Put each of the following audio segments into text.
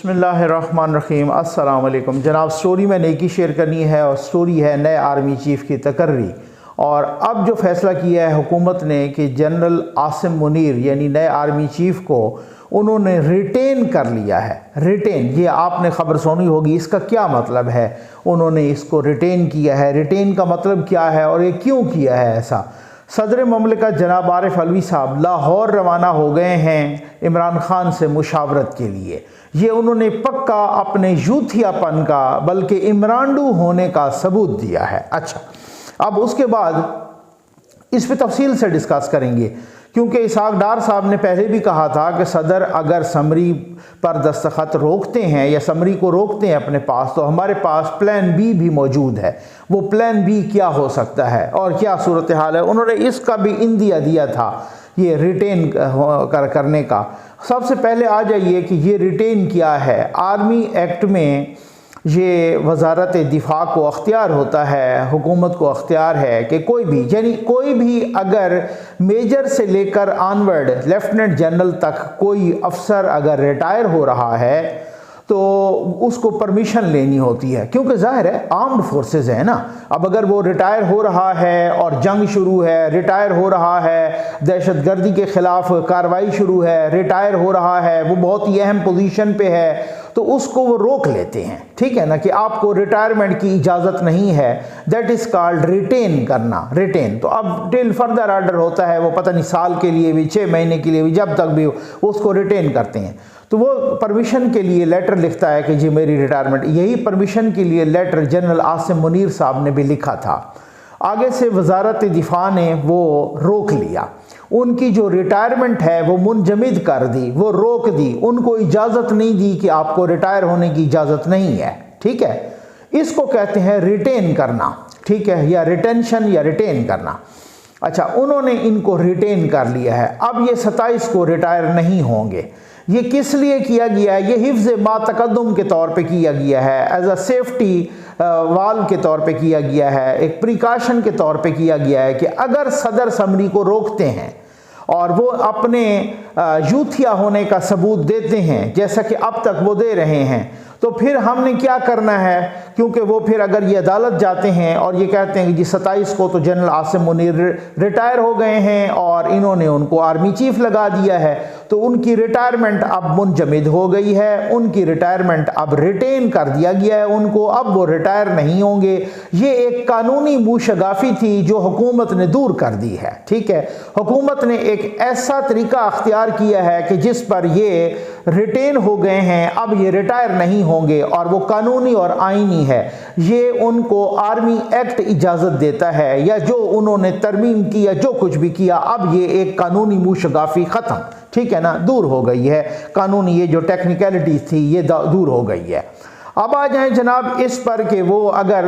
बिस्मिल्लाहिर्रहमानिर्रहीम। अस्सलाम वालेकुम जनाब। स्टोरी में नेकी शेयर करनी है और स्टोरी है नए आर्मी चीफ़ की तकर्री। और अब जो फ़ैसला किया है हुकूमत ने कि जनरल आसिम मुनीर यानी नए आर्मी चीफ़ को उन्होंने रिटेन कर लिया है। रिटेन, ये आपने ख़बर सुनी होगी, इसका क्या मतलब है? उन्होंने इसको रिटेन किया है। रिटेन का मतलब क्या है और ये क्यों किया है ऐसा? सदर ममलिकत जनाब आरिफ अलवी साहब लाहौर रवाना हो गए हैं इमरान खान से मुशावरत के लिए। ये उन्होंने पक्का अपने यूथियापन का बल्कि इमरानडू होने का सबूत दिया है। अच्छा, अब उसके बाद इस पे तफसील से डिस्कस करेंगे, क्योंकि इसहाक डार साहब ने पहले भी कहा था कि सदर अगर समरी पर दस्तखत रोकते हैं या समरी को रोकते हैं अपने पास, तो हमारे पास प्लान बी भी मौजूद है। वो प्लान बी क्या हो सकता है और क्या सूरत हाल है, उन्होंने इसका भी इंदिया दिया था ये रिटेन करने का। सबसे पहले आ जाइए कि ये रिटेन क्या है। आर्मी एक्ट में ये वजारत दिफा को अख्तियार होता है, हुकूमत को अख्तियार है कि कोई भी यानी कोई भी अगर मेजर से लेकर ऑनवर्ड लेफ्टिनेंट जनरल तक कोई अफसर अगर रिटायर हो रहा है तो उसको परमिशन लेनी होती है, क्योंकि जाहिर है आर्म्ड फोर्सेस है ना। अब अगर वो रिटायर हो रहा है और जंग शुरू है, रिटायर हो रहा है, दहशतगर्दी के ख़िलाफ़ कार्रवाई शुरू है, रिटायर हो रहा है, वो बहुत ही अहम पोजीशन पे है, तो उसको वो रोक लेते हैं। ठीक है ना, कि आपको रिटायरमेंट की इजाज़त नहीं है। दैट इज़ कॉल्ड रिटेन करना। रिटेन तो अब टिल फर्दर ऑर्डर होता है, वो पता नहीं साल के लिए भी, 6 महीने के लिए भी, जब तक भी हो उसको रिटेन करते हैं। तो वो परमिशन के लिए लेटर लिखता है कि जी मेरी रिटायरमेंट। यही परमिशन के लिए लेटर जनरल आसिम मुनीर साहब ने भी लिखा था। आगे से वजारत दिफा ने वो रोक लिया, उनकी जो रिटायरमेंट है वो मुंजमद कर दी, वो रोक दी, उनको इजाज़त नहीं दी कि आपको रिटायर होने की इजाज़त नहीं है। ठीक है, इसको कहते हैं रिटेन करना। ठीक है, या रिटेंशन या रिटेन करना। अच्छा, उन्होंने इनको रिटेन कर लिया है। अब ये 27 को रिटायर नहीं होंगे। ये किस लिए किया गया है? ये हिफ्ज़ मातकद्दुम के तौर पे किया गया है, एज अ सेफ्टी वाल के तौर पे किया गया है, एक प्रिकॉशन के तौर पे किया गया है कि अगर सदर समरी को रोकते हैं और वो अपने यूथिया होने का सबूत देते हैं जैसा कि अब तक वो दे रहे हैं, तो फिर हमने क्या करना है? क्योंकि वो फिर अगर ये अदालत जाते हैं और ये कहते हैं कि जी 27 को तो जनरल आसिम मुनीर रिटायर हो गए हैं और इन्होंने उनको आर्मी चीफ लगा दिया है, तो उनकी रिटायरमेंट अब मुंजमद हो गई है, उनकी रिटायरमेंट अब रिटेन कर दिया गया है उनको, अब वो रिटायर नहीं होंगे। ये एक कानूनी मुशगाफी थी जो हुकूमत ने दूर कर दी है। ठीक है, हुकूमत ने एक ऐसा तरीका अख्तियार किया है कि जिस पर ये रिटेन हो गए हैं, अब ये रिटायर नहीं होंगे और वो कानूनी और आईनी है। ये उनको आर्मी एक्ट इजाज़त देता है, या जो उन्होंने तरमीम किया, जो कुछ भी किया, अब ये एक कानूनी मुशगाफी ख़त्म। ठीक है ना, दूर हो गई है। कानूनी ये जो टेक्निकलिटीज़ थी ये दूर हो गई है। अब आ जाएं जनाब इस पर कि वो अगर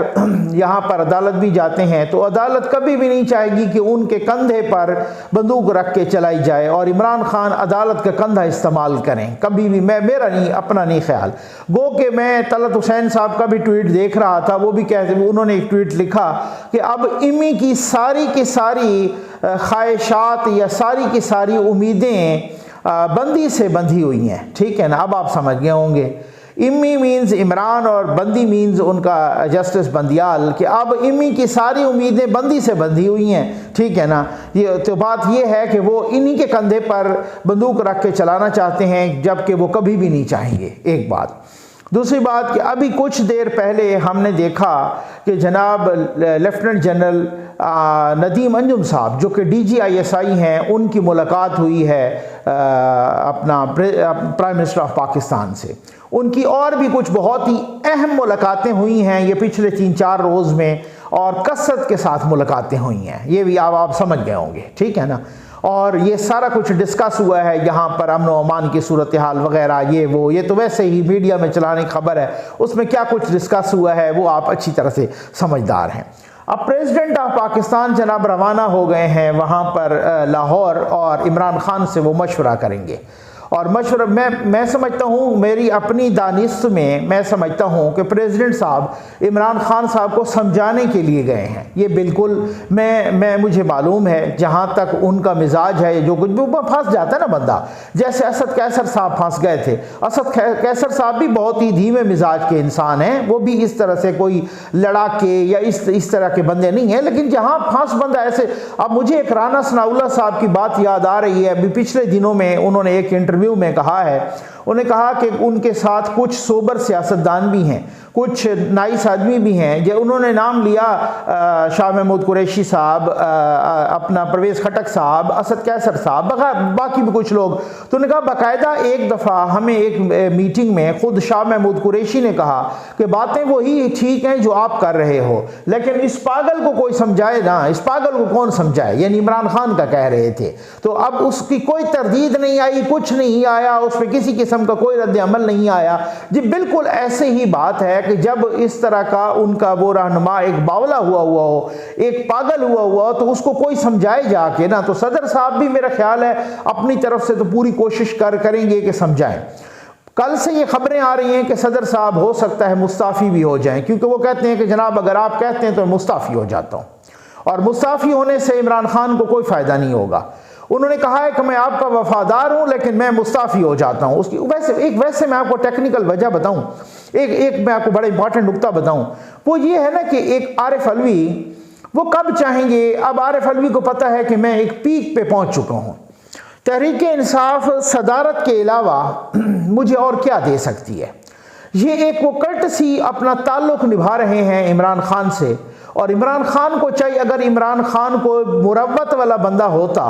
यहाँ पर अदालत भी जाते हैं तो अदालत कभी भी नहीं चाहेगी कि उनके कंधे पर बंदूक रख के चलाई जाए और इमरान खान अदालत का कंधा इस्तेमाल करें, कभी भी। मेरा नहीं, अपना नहीं ख्याल। गो कि मैं तलत हुसैन साहब का भी ट्वीट देख रहा था, वो भी कहते, उन्होंने एक ट्वीट लिखा कि अब इमी की सारी ख्वाहिशात या सारी की सारी उम्मीदें बंदी से बंधी हुई हैं। ठीक है ना, अब आप समझ गए होंगे। इम्मी मीन्स इमरान और बंदी मीन्स उनका जस्टिस बंदियाल, कि अब इम्मी की सारी उम्मीदें बंदी से बंधी हुई हैं। ठीक है ना, ये तो बात ये है कि वो इन्हीं के कंधे पर बंदूक रख के चलाना चाहते हैं, जबकि वो कभी भी नहीं चाहेंगे। एक बात। दूसरी बात कि अभी कुछ देर पहले हमने देखा कि जनाब लेफ्टिनेंट जनरल नदीम अंजुम साहब जो कि DGISI हैं, उनकी मुलाकात हुई है अपना प्राइम मिनिस्टर ऑफ पाकिस्तान से। उनकी और भी कुछ बहुत ही अहम मुलाकातें हुई हैं ये पिछले 3-4 रोज़ में, और कसरत के साथ मुलाकातें हुई हैं, ये भी आप समझ गए होंगे। ठीक है ना, और ये सारा कुछ डिस्कस हुआ है यहाँ पर, अमन व अमान की सूरत हाल वगैरह, ये तो वैसे ही मीडिया में चलाने की खबर है, उसमें क्या कुछ डिस्कस हुआ है वो आप अच्छी तरह से समझदार हैं। अब प्रेसिडेंट ऑफ पाकिस्तान जनाब रवाना हो गए हैं वहाँ पर लाहौर, और इमरान खान से वो मशवरा करेंगे। और मशवरा मैं समझता हूँ, मेरी अपनी दानिश में मैं समझता हूँ कि प्रेसिडेंट साहब इमरान खान साहब को समझाने के लिए गए हैं। ये बिल्कुल मुझे मालूम है, जहाँ तक उनका मिजाज है, जो कुछ भी फंस जाता है ना बंदा, जैसे असद कैसर साहब फंस गए थे। असद कैसर साहब भी बहुत ही धीमे मिजाज के इंसान हैं, वो भी इस तरह से कोई लड़ाके या इस तरह के बंदे नहीं हैं, लेकिन जहाँ फंस बंदा ऐसे। अब मुझे एक राना सनाउल्लाह साहब की बात याद आ रही है। अभी पिछले दिनों में उन्होंने एक इंटरव्यू में कहा है, उन्होंने कहा कि उनके साथ कुछ सोबर सियासतदान भी हैं, कुछ नाइस आदमी भी हैं। जो उन्होंने नाम लिया शाह महमूद कुरैशी साहब, अपना परवेज़ खटक साहब, असद कैसर साहब, बाकी भी कुछ लोग। तो उन्होंने कहा बाकायदा एक दफ़ा हमें एक मीटिंग में खुद शाह महमूद कुरैशी ने कहा कि बातें वही ठीक हैं जो आप कर रहे हो, लेकिन इस पागल को कोई समझाए ना, इस पागल को कौन समझाए, यानी इमरान खान का कह रहे थे। तो अब उसकी कोई तरदीद नहीं आई, कुछ नहीं आया, उस पर किसी किस्म का कोई रद्द अमल नहीं आया। जी बिल्कुल ऐसे ही बात है कि जब इस तरह का उनका वो रहनुमा एक बावला हुआ हो, एक पागल हुआ हो, तो उसको कोई समझाए जाके ना। तो सदर साहब भी मेरा ख्याल है अपनी तरफ से तो पूरी कोशिश करेंगे कि समझाएं। कल से ये खबरें आ रही हैं कि सदर साहब हो सकता है मुस्ताफ़ी भी हो जाएं, क्योंकि वो कहते हैं कि जनाब अगर आप कहते हैं तो मुस्ताफ़ी हो जाता हूँ, और मुस्ताफ़ी होने से इमरान खान को कोई फ़ायदा नहीं होगा। उन्होंने कहा है कि मैं आपका वफादार हूं, लेकिन मैं मुस्ताफ़ी हो जाता हूं। उसकी वैसे मैं आपको टेक्निकल वजह बताऊं, एक मैं आपको बड़ा इंपॉर्टेंट नुक्ता बताऊं। वो ये है ना कि एक आरिफ अलवी वो कब चाहेंगे। अब आरिफ अलवी को पता है कि मैं एक पीक पे पहुंच चुका हूं, तहरीक इंसाफ सदारत के अलावा मुझे और क्या दे सकती है। ये एक वो कर्टसी अपना ताल्लुक निभा रहे हैं इमरान खान से, और इमरान खान को चाहिए, अगर इमरान खान को मुरव्वत वाला बंदा होता,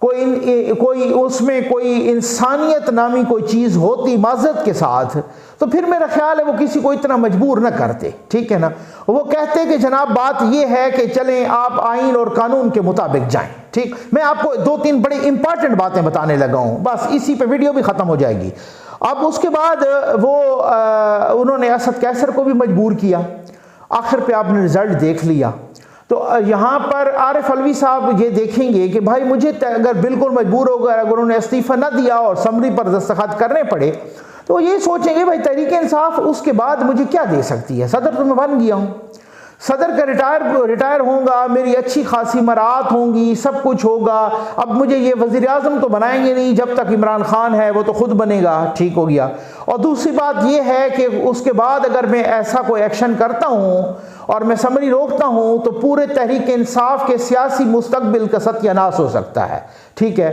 कोई उसमें कोई इंसानियत नामी कोई चीज़ होती माजरत के साथ, तो फिर मेरा ख्याल है वो किसी को इतना मजबूर न करते, ठीक है ना। वो कहते कि जनाब बात ये है कि चलें आप आइन और कानून के मुताबिक जाएं, ठीक। मैं आपको 2-3 बड़ी इंपॉर्टेंट बातें बताने लगा हूँ, बस इसी पे वीडियो भी ख़त्म हो जाएगी। अब उसके बाद उन्होंने असद कैसर को भी मजबूर किया, आखिर पे आपने रिजल्ट देख लिया। तो यहाँ पर आरिफ अलवी साहब ये देखेंगे कि भाई मुझे अगर बिल्कुल मजबूर हो गया, अगर उन्होंने इस्तीफ़ा न दिया और समरी पर दस्तखत करने पड़े, तो ये सोचेंगे भाई तहरीक इंसाफ उसके बाद मुझे क्या दे सकती है। सदर तो मैं बन गया हूँ, सदर का रिटायर होऊंगा, मेरी अच्छी खासी मराहत होंगी, सब कुछ होगा। अब मुझे ये वज़ीर आज़म तो बनाएंगे नहीं, जब तक इमरान खान है वो तो खुद बनेगा, ठीक हो गया। और दूसरी बात ये है कि उसके बाद अगर मैं ऐसा कोई एक्शन करता हूँ और मैं समरी रोकता हूँ, तो पूरे तहरीक इंसाफ के सियासी मुस्तकबिल का सत्यानाश हो सकता है, ठीक है।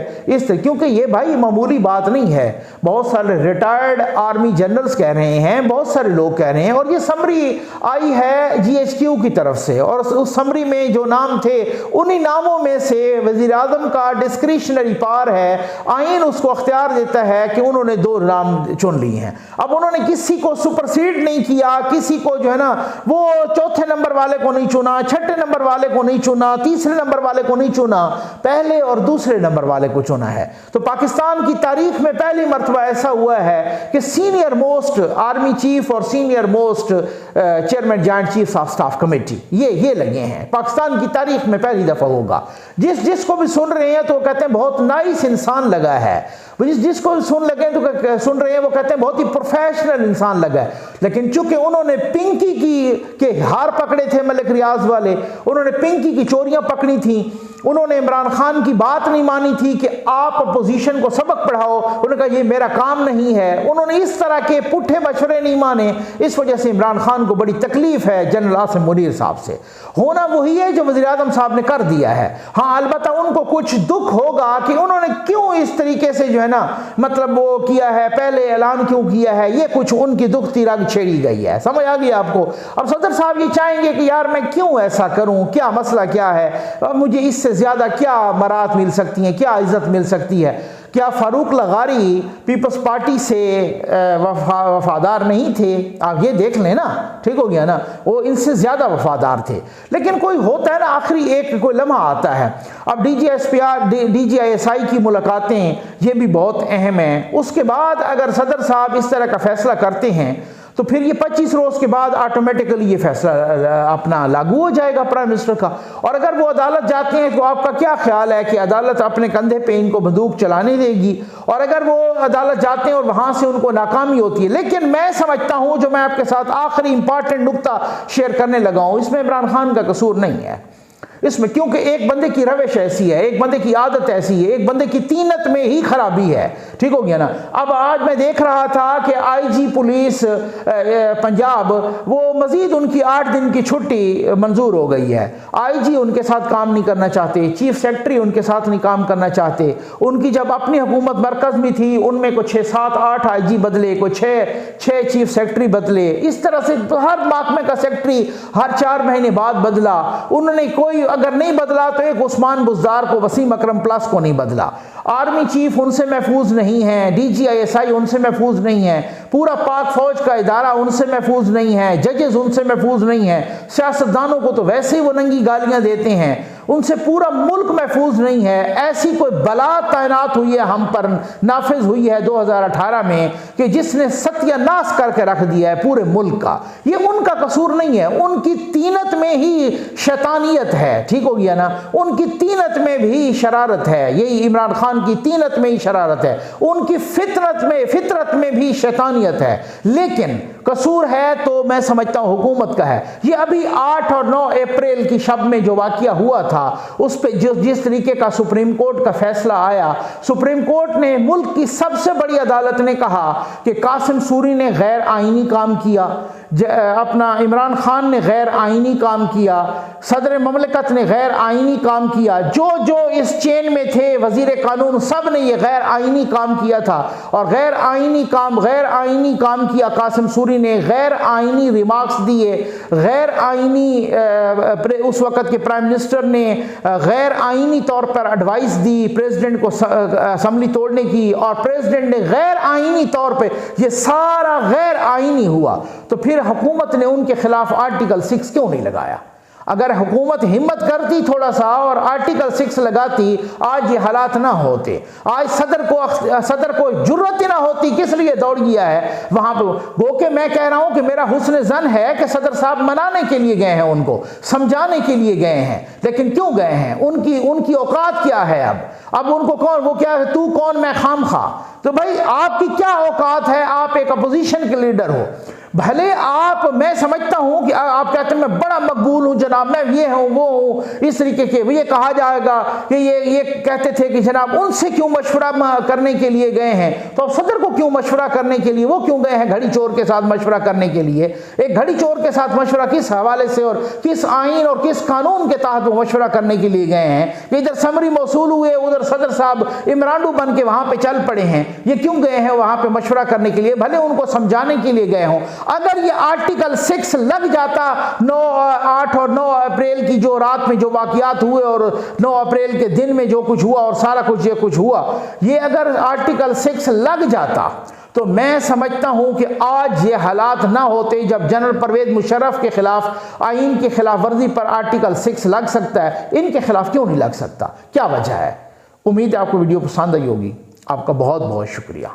क्योंकि ये भाई मामूली बात नहीं है। बहुत सारे रिटायर्ड आर्मी जनरल्स कह रहे हैं, बहुत सारे लोग कह रहे हैं, और ये समरी आई है GHQ की तरफ से, और उस समरी में जो नाम थे उन्हीं नामों में से वज़ीर आज़म का डिस्क्रिशनरी पावर है, आइन उसको अख्तियार देता है कि उन्होंने 2 नाम चुन लिए हैं। अब उन्होंने किसी को सुपरसीड नहीं किया, किसी को जो है ना वो चौथे नंबर वाले को नहीं चुना, छठे नंबर वाले को नहीं चुना, तीसरे नंबर वाले को नहीं चुना, पहले और दूसरे नंबर वाले को चुना है। तो पाकिस्तान की तारीख में पहली मर्तबा ऐसा हुआ है कि सीनियर मोस्ट आर्मी चीफ और senior most chairman joint chiefs of staff committee ये लगे हैं। पाकिस्तान की तारीख में पहली दफा होगा। जिसको भी सुन रहे हैं तो कहते हैं बहुत नाइस इंसान लगा है, जिसको सुन रहे हैं वो कहते हैं बहुत ही प्रोफेशनल इंसान लगा है। लेकिन चूंकि उन्होंने पिंकी के हार पकड़े थे मलिक रियाज वाले, उन्होंने पिंकी की चोरियां पकड़ी थी, उन्होंने इमरान खान की बात नहीं मानी थी कि आप अपोजिशन को सबक पढ़ाओ, उन्होंने कहा ये मेरा काम नहीं है। उन्होंने इस तरह के पुट्ठे मशवरे नहीं माने, इस वजह से इमरान खान को बड़ी तकलीफ है जनरल आसिम मुनीर साहब से। होना वही है जो वज़ीर आज़म साहब ने कर दिया है। हाँ अलबत्ता उनको कुछ दुख होगा कि उन्होंने क्यों इस तरीके से जो है ना मतलब वो किया है, पहले ऐलान क्यों किया है, ये कुछ उनकी दुखती रग छेड़ी गई है। समझ आ गई आपको। अब सदर साहब ये चाहेंगे कि यार मैं क्यों ऐसा करूं, क्या मसला क्या है, अब मुझे इससे ज़्यादा क्या मराहत मिल सकती है, क्या इज़्ज़त मिल सकती है। क्या फारूक लगारी पीपल्स पार्टी से वफादार नहीं थे? आप ये देख लें ना, ठीक हो गया ना, वो इनसे ज़्यादा वफादार थे। लेकिन कोई होता है ना आखिरी एक कोई लम्हा आता है। अब DGISI की मुलाकातें ये भी बहुत अहम हैं। उसके बाद अगर सदर साहब इस तरह का फैसला करते हैं तो फिर ये 25 रोज़ के बाद ऑटोमेटिकली ये फैसला अपना लागू हो जाएगा प्राइम मिनिस्टर का। और अगर वो अदालत जाते हैं तो आपका क्या ख्याल है कि अदालत अपने कंधे पे इनको बंदूक चलाने देगी? और अगर वो अदालत जाते हैं और वहाँ से उनको नाकामी होती है, लेकिन मैं समझता हूँ, जो मैं आपके साथ आखिरी इंपॉर्टेंट नुक्ता शेयर करने लगा हूँ, इसमें इमरान खान का कसूर नहीं है इसमें, क्योंकि एक बंदे की रविश ऐसी है, एक बंदे की आदत ऐसी है, एक बंदे की तीनत में ही खराबी है। ठीक हो गया ना। अब आज मैं देख रहा था कि आईजी पुलिस पंजाब, वो मजीद उनकी 8 दिन की छुट्टी मंजूर हो गई है। आईजी उनके साथ काम नहीं करना चाहते, चीफ सेक्रेटरी उनके साथ नहीं काम करना चाहते। उनकी जब अपनी हुकूमत मरकज में थी, उनमें कुछ 6, 7, 8 आईजी बदले, कुछ 6 चीफ सेक्रेटरी बदले। इस तरह से हर महकमे का सेक्रेटरी हर 4 महीने बाद बदला। उन्होंने कोई अगर नहीं बदला तो एक उस्मान बुज़दार को, वसीम अकरम प्लस को नहीं बदला। आर्मी चीफ उनसे महफूज नहीं है, DGISI उनसे महफूज नहीं है, पूरा पाक फौज का इदारा उनसे महफूज नहीं है, जजेस उनसे महफूज नहीं है, सियासतदानों को तो वैसे ही वो नंगी गालियां देते हैं, उनसे पूरा मुल्क महफूज नहीं है। ऐसी कोई बला तैनात हुई है हम पर, नाफिज हुई है 2018 में, कि जिसने सत्यानाश करके रख दिया है पूरे मुल्क का। ये उनका कसूर नहीं है, उनकी तीनत में ही शैतानियत है। ठीक हो गया ना। उनकी तीनत में भी शरारत है, यही इमरान खान की तीनत में ही शरारत है, उनकी फितरत में भी शैतानियत है। लेकिन कसूर है तो मैं समझता हूं हुकूमत का है। ये अभी 8 और 9 अप्रैल की शब में जो वाकया हुआ था, उस पे जिस तरीके का सुप्रीम कोर्ट का फैसला आया, सुप्रीम कोर्ट ने, मुल्क की सबसे बड़ी अदालत ने कहा कि कासिम सूरी ने गैर आईनी काम किया, अपना इमरान खान ने गैर आईनी काम किया, सदर ममलकत ने गैर आईनी काम किया, जो जो इस चेन में थे वजीर कानून, सब ने ये गैर आईनी काम किया था। और गैर आईनी काम किया कासिम सूरी ने, गैर आईनी रिमार्क्स दिए, गैर आईनी उस वक़्त के प्राइम मिनिस्टर ने गैर आईनी तौर पर एडवाइस दी प्रेसिडेंट को असम्बली तोड़ने की, और प्रेसिडेंट ने गैर आईनी तौर पर, ये सारा गैर आईनी हुआ। तो फिर हुकूमत ने उनके खिलाफ आर्टिकल 6 क्यों नहीं लगाया? अगर हुकूमत हिम्मत करती थोड़ा सा और आर्टिकल 6 लगाती, आज ये हालात ना होते। आज सदर को जुर्रत ही ना होती। किस लिए दौड़ गया है वहां पे? गो के मैं कह रहा हूं कि मेरा हुस्न ज़न है कि सदर साहब मनाने के लिए गए हैं, उनको समझाने के लिए गए हैं, लेकिन क्यों गए हैं? उनकी औकात क्या है? अब उनको कौन, वो क्या है, तू कौन मैं खाम खा? तो भाई आपकी क्या औकात है? आप एक अपोजिशन के लीडर हो, भले आप, मैं समझता हूं कि आप कहते हैं मैं बड़ा मकबूल हूं जनाब, मैं ये हूं वो हूं, इस तरीके के, ये कहा जाएगा कि ये कहते थे कि जनाब उनसे क्यों मशवरा करने के लिए गए हैं, तो अब सदर को क्यों मशवरा करने के लिए, वो क्यों गए हैं घड़ी चोर के साथ मशवरा करने के लिए? एक घड़ी चोर के साथ मशवरा किस हवाले से और किस आइन और किस कानून के तहत वो मशवरा करने के लिए गए हैं? कि इधर समरी मौसूल हुए, उधर सदर साहब इमरानडू बन के वहां पर चल पड़े हैं। ये क्यों गए हैं वहां पर मशवरा करने के लिए? भले उनको समझाने के लिए गए हों। अगर ये आर्टिकल 6 लग जाता, 8 और 9 अप्रैल की जो रात में जो वाकयात हुए और 9 अप्रैल के दिन में जो कुछ हुआ और सारा कुछ ये कुछ हुआ, ये अगर आर्टिकल 6 लग जाता तो मैं समझता हूं कि आज ये हालात ना होते। जब जनरल परवेज मुशर्रफ के खिलाफ आईन की खिलाफ वर्जी पर आर्टिकल 6 लग सकता है, इनके खिलाफ क्यों नहीं लग सकता? क्या वजह है? उम्मीद है आपको वीडियो पसंद आई होगी। आपका बहुत बहुत शुक्रिया।